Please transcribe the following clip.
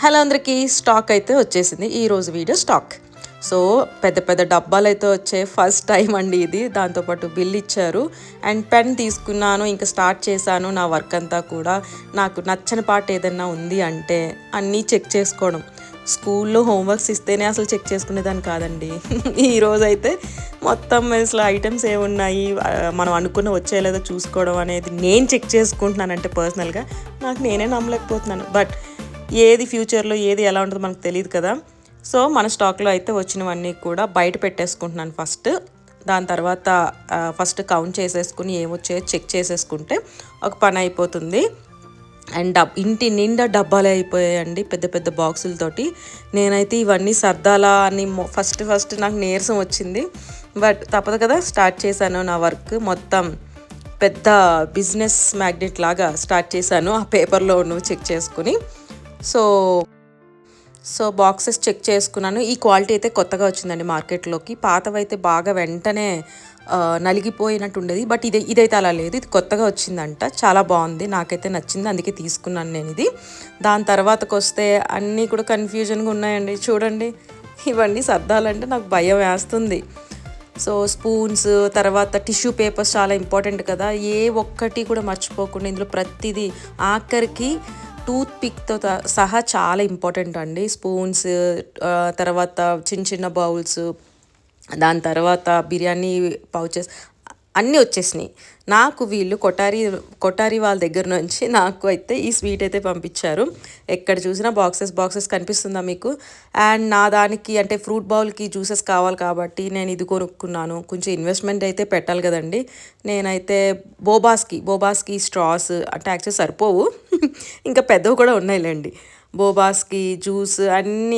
Hello అందరికీ stock అయితే వచ్చేసింది ఈరోజు వీడియో స్టాక్. సో పెద్ద పెద్ద డబ్బాలు అయితే వచ్చాయి. ఫస్ట్ టైం అండి ఇది. దాంతోపాటు బిల్ ఇచ్చారు అండ్ పెన్ తీసుకున్నాను. ఇంకా స్టార్ట్ చేశాను నా వర్క్ అంతా కూడా. నాకు నచ్చని పార్ట్ ఏదైనా ఉంది అంటే అన్నీ చెక్ చేసుకోవడం. స్కూల్లో హోంవర్క్స్ ఇస్తేనే అసలు చెక్ చేసుకునేదాన్ని కాదండి. ఈరోజైతే మొత్తం అసలు ఐటమ్స్ ఏమున్నాయి, మనం అనుకున్న వచ్చేలేదో చూసుకోవడం అనేది నేను చెక్ చేసుకుంటున్నానంటే పర్సనల్గా నాకు నేనే నమ్మలేకపోతున్నాను. బట్ ఏది ఫ్యూచర్లో ఏది ఎలా ఉంటుందో మనకు తెలియదు కదా. సో మన స్టాక్లో అయితే వచ్చినవన్నీ కూడా బయట పెట్టేసుకుంటున్నాను ఫస్ట్. దాని తర్వాత ఫస్ట్ కౌంట్ చేసేసుకుని ఏమొచ్చాయో చెక్ చేసేసుకుంటే ఒక పని అయిపోతుంది. అండ్ ఇంటి నిండా డబ్బాలే అయిపోయాయండి పెద్ద పెద్ద బాక్సులతోటి. నేనైతే ఇవన్నీ సర్దాలా అని ఫస్ట్ నాకు నీరసం వచ్చింది. బట్ తప్పదు కదా, స్టార్ట్ చేశాను నా వర్క్. మొత్తం పెద్ద బిజినెస్ మ్యాగ్నెట్ లాగా స్టార్ట్ చేశాను ఆ పేపర్లో ఉన్నవి చెక్ చేసుకుని. సో బాక్సెస్ చెక్ చేసుకున్నాను. ఈ క్వాలిటీ అయితే కొత్తగా వచ్చిందండి మార్కెట్లోకి. పాతవైతే బాగా వెంటనే నలిగిపోయినట్టు ఉండేది. బట్ ఇదైతే అలా లేదు. ఇది కొత్తగా వచ్చిందంట. చాలా బాగుంది, నాకైతే నచ్చింది, అందుకే తీసుకున్నాను నేను ఇది. దాని తర్వాతకు వస్తే అన్నీ కూడా కన్ఫ్యూజన్గా ఉన్నాయండి. చూడండి, ఇవన్నీ సర్దాలంటే నాకు భయం వేస్తుంది. సో స్పూన్స్, తర్వాత టిష్యూ పేపర్స్ చాలా ఇంపార్టెంట్ కదా. ఏ ఒక్కటి కూడా మర్చిపోకుండా ఇందులో ప్రతిదీ, ఆఖరికి టూత్ పిక్తో సహా చాలా ఇంపార్టెంట్ అండి. స్పూన్స్, తర్వాత చిన్న చిన్న బౌల్స్, దాని తర్వాత బిర్యానీ పౌచెస్ అన్నీ వచ్చేసినాయి. నాకు వీళ్ళు కొటారి వాళ్ళ దగ్గర నుంచి నాకు అయితే ఈ స్వీట్ అయితే పంపించారు. ఎక్కడ చూసినా బాక్సెస్ కనిపిస్తుందా మీకు? అండ్ నా దానికి అంటే ఫ్రూట్ బౌల్కి జ్యూసెస్ కావాలి కాబట్టి నేను ఇది కొనుక్కున్నాను. కొంచెం ఇన్వెస్ట్మెంట్ అయితే పెట్టాలి కదండి. నేనైతే బోబాస్కి స్ట్రాస్ అంటే యాక్చువల్లీ సరిపోవు, ఇంకా పెద్దవి కూడా ఉన్నాయిలేండి. బోబాస్కి జ్యూస్ అన్నీ